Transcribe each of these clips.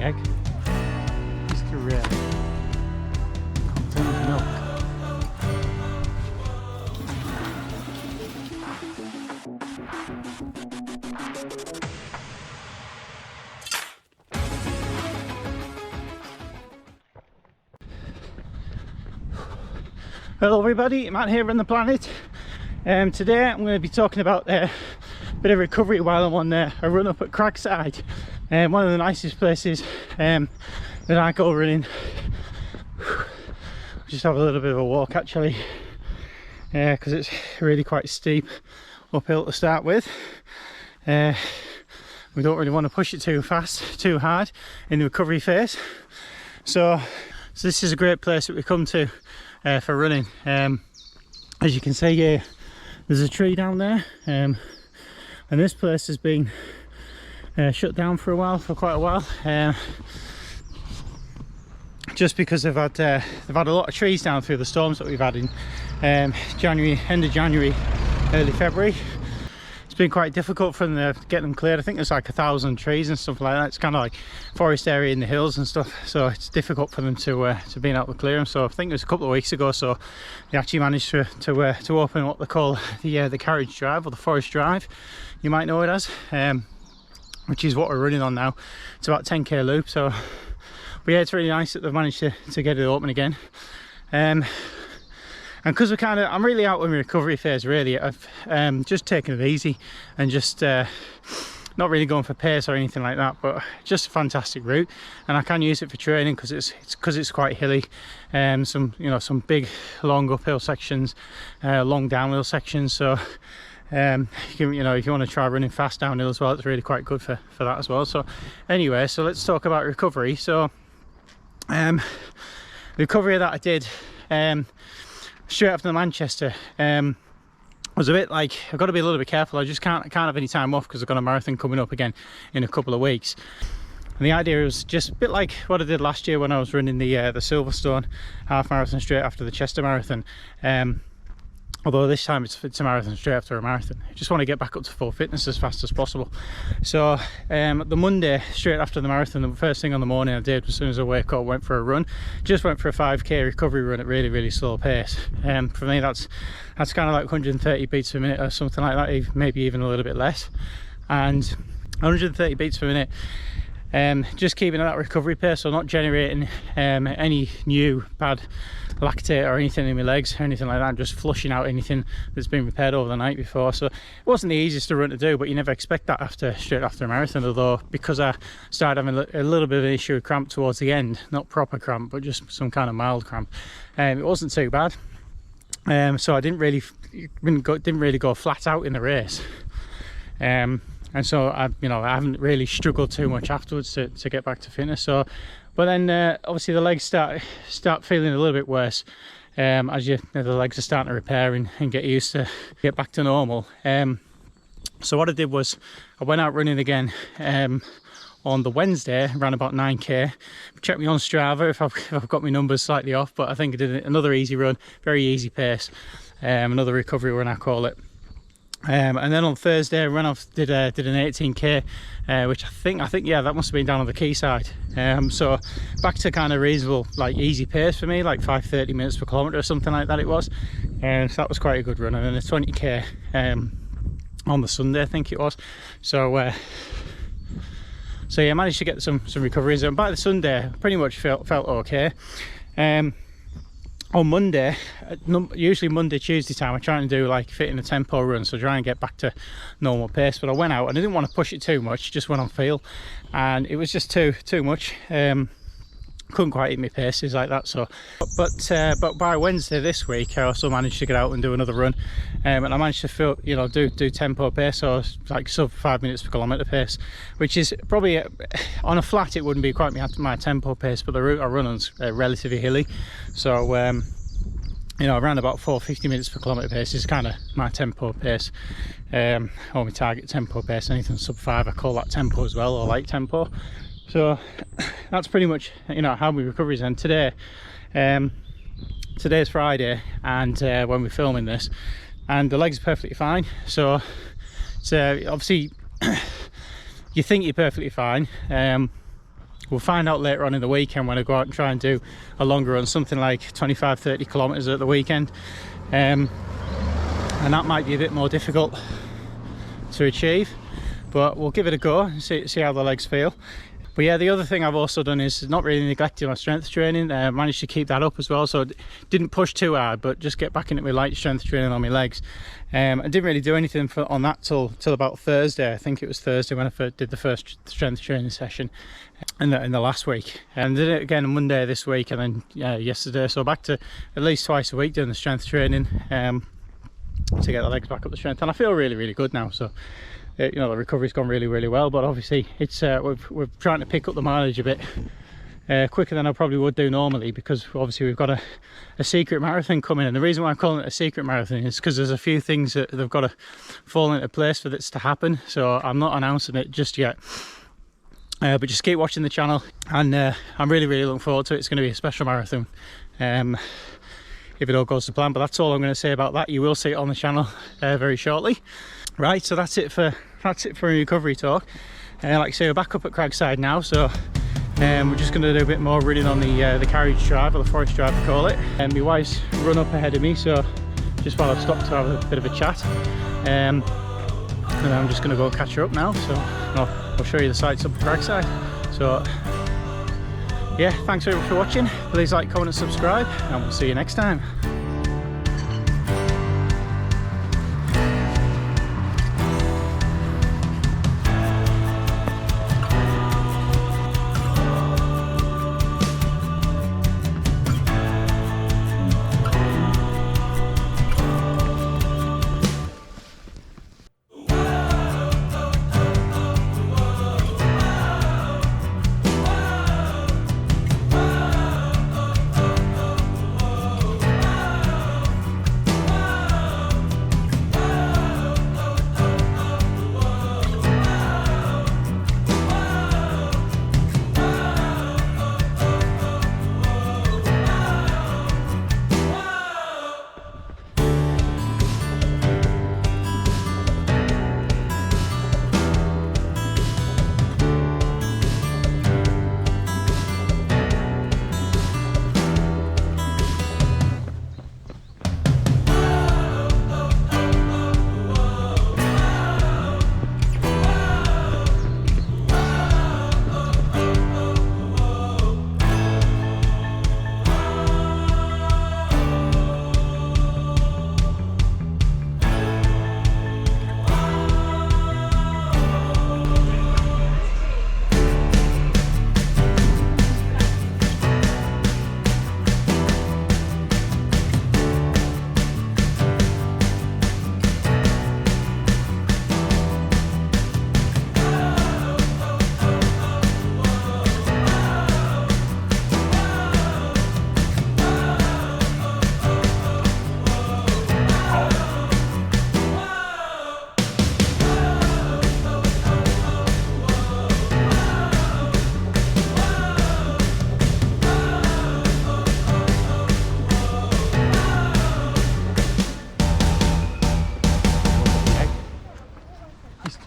egg. Mr. Red. Contains milk. Hello everybody, Matt here on the planet. Today I'm going to be talking about a bit of recovery while I'm on a run up at Cragside. One of the nicest places that I go running. Just have a little bit of a walk actually, because it's really quite steep uphill to start with. We don't really want to push it too fast, too hard in the recovery phase. So this is a great place that we come to for running. As you can see here, there's a tree down there, and this place has been shut down for quite a while, just because they've had a lot of trees down through the storms that we've had in January, end of January, early February. It's been quite difficult for them to get them cleared. I think there's like 1,000 trees and stuff like that. It's kind of like forest area in the hills and stuff, so it's difficult for them to be able to clear them. So I think it was a couple of weeks ago, so they actually managed to open what they call the carriage drive, or the forest drive, you might know it as, which is what we're running on now. It's about 10k loop. So but yeah, it's really nice that they've managed to get it open again. And because I'm really out in my recovery phase really. I've just taken it easy and just not really going for pace or anything like that, but just a fantastic route, and I can use it for training because it's quite hilly. Some big long uphill sections, long downhill sections. So if you want to try running fast downhill as well, it's really quite good for that as well. So anyway, so let's talk about recovery. So the recovery that I did straight after the Manchester was a bit like, I've got to be a little bit careful. I just can't have any time off because I've got a marathon coming up again in a couple of weeks. And the idea was just a bit like what I did last year when I was running the Silverstone half marathon straight after the Chester marathon. Although this time it's a marathon straight after a marathon. I just want to get back up to full fitness as fast as possible. So the Monday straight after the marathon, the first thing on the morning I did as soon as I wake up, went for a run. Just went for a 5k recovery run at really slow pace. For me that's kind of like 130 beats per minute or something like that, maybe even a little bit less. And 130 beats per minute, just keeping at that recovery pace, so not generating any new bad lactate or anything in my legs or anything like that. I'm just flushing out anything that's been repaired over the night before. So it wasn't the easiest run to do, but you never expect that straight after a marathon. Although because I started having a little bit of an issue with cramp towards the end, not proper cramp but just some kind of mild cramp, it wasn't too bad. So I didn't really go flat out in the race. And so I haven't really struggled too much afterwards to get back to fitness. So, but then obviously the legs start feeling a little bit worse as the legs are starting to repair and get back to normal. So what I did was I went out running again on the Wednesday, ran about 9k. Check me on Strava if I've got my numbers slightly off, but I think I did another easy run, very easy pace, another recovery run I call it. And then on Thursday I ran off, did an 18k, which I think yeah, that must have been down on the quayside. So back to kind of reasonable, like easy pace for me, like 5:30 minutes per kilometre or something like that it was. So that was quite a good run. And then a 20k on the Sunday I think it was. So yeah, I managed to get some recoveries, and by the Sunday I pretty much felt okay. On Monday, usually Monday, Tuesday time, I try and do like fit in a tempo run, so try and get back to normal pace. But I went out and I didn't want to push it too much, just went on feel, and it was just too much. Couldn't quite hit my paces like that. So but by Wednesday this week I also managed to get out and do another run, and I managed to feel, do tempo pace, so like sub 5 minutes per kilometre pace, which is probably on a flat it wouldn't be quite my tempo pace, but the route I run on's relatively hilly, so around about 450 minutes per kilometre pace is kind of my tempo pace, or my target tempo pace. Anything sub 5 I call that tempo as well, or light tempo. So that's pretty much how my recovery's end today. Today's Friday, and when we're filming this, and the legs are perfectly fine. So obviously you think you're perfectly fine, we'll find out later on in the weekend when I go out and try and do a longer run, something like 25-30 kilometers at the weekend, and that might be a bit more difficult to achieve, but we'll give it a go and see how the legs feel. But yeah, the other thing I've also done is not really neglecting my strength training. Managed to keep that up as well, so didn't push too hard, but just get back into my light strength training on my legs. I didn't really do anything on that till about Thursday. I think it was Thursday when I did the first strength training session in the last week, and did it again on Monday this week, and then yesterday. So back to at least twice a week doing the strength training to get the legs back up to strength, and I feel really good now. So you know, the recovery's gone really well, but obviously it's we're trying to pick up the mileage a bit quicker than I probably would do normally, because obviously we've got a secret marathon coming. And the reason why I'm calling it a secret marathon is because there's a few things that they've got to fall into place for this to happen, so I'm not announcing it just yet. But just keep watching the channel, and I'm really looking forward to it. It's going to be a special marathon if it all goes to plan. But that's all I'm going to say about that. You will see it on the channel very shortly. Right, so that's it for recovery talk. Like I say, we're back up at Cragside now, so we're just going to do a bit more running on the carriage drive, or the forest drive we call it. And my wife's run up ahead of me, so just while I've stopped to have a bit of a chat, and I'm just going to go catch her up now. So I'll show you the sights up at Cragside. So yeah, thanks very much for watching. Please like, comment and subscribe, and we'll see you next time.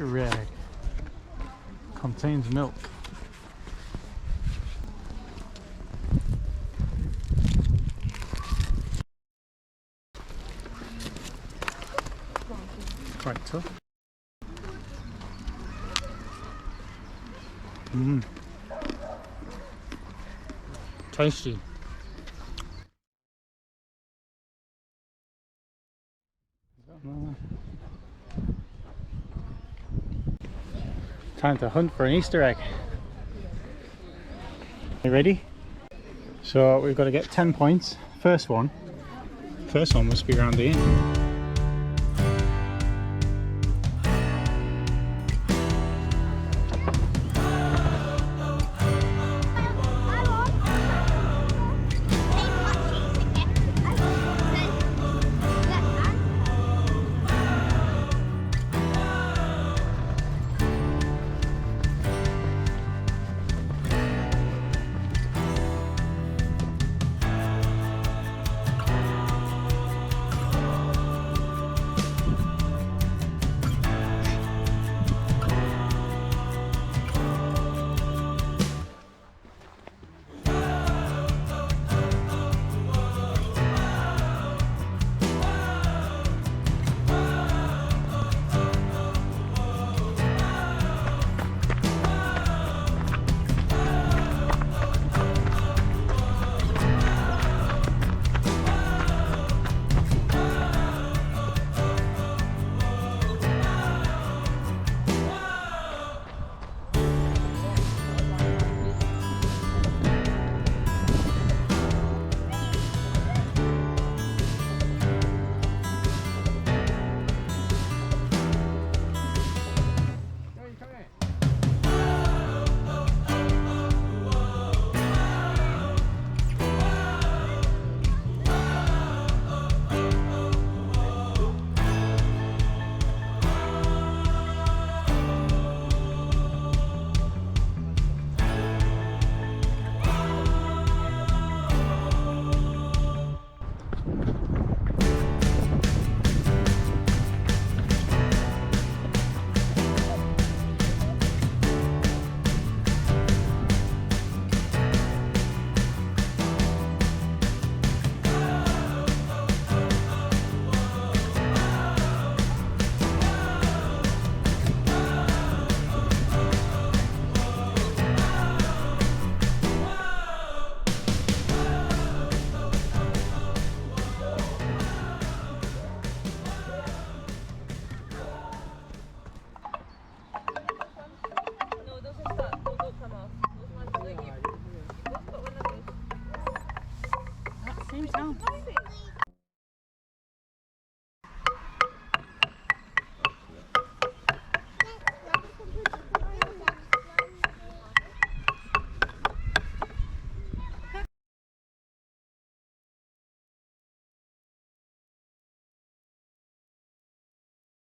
Rag contains milk. Quite tough. Tasty. Time to hunt for an Easter egg. You ready? So we've got to get 10 points. First one must be around here.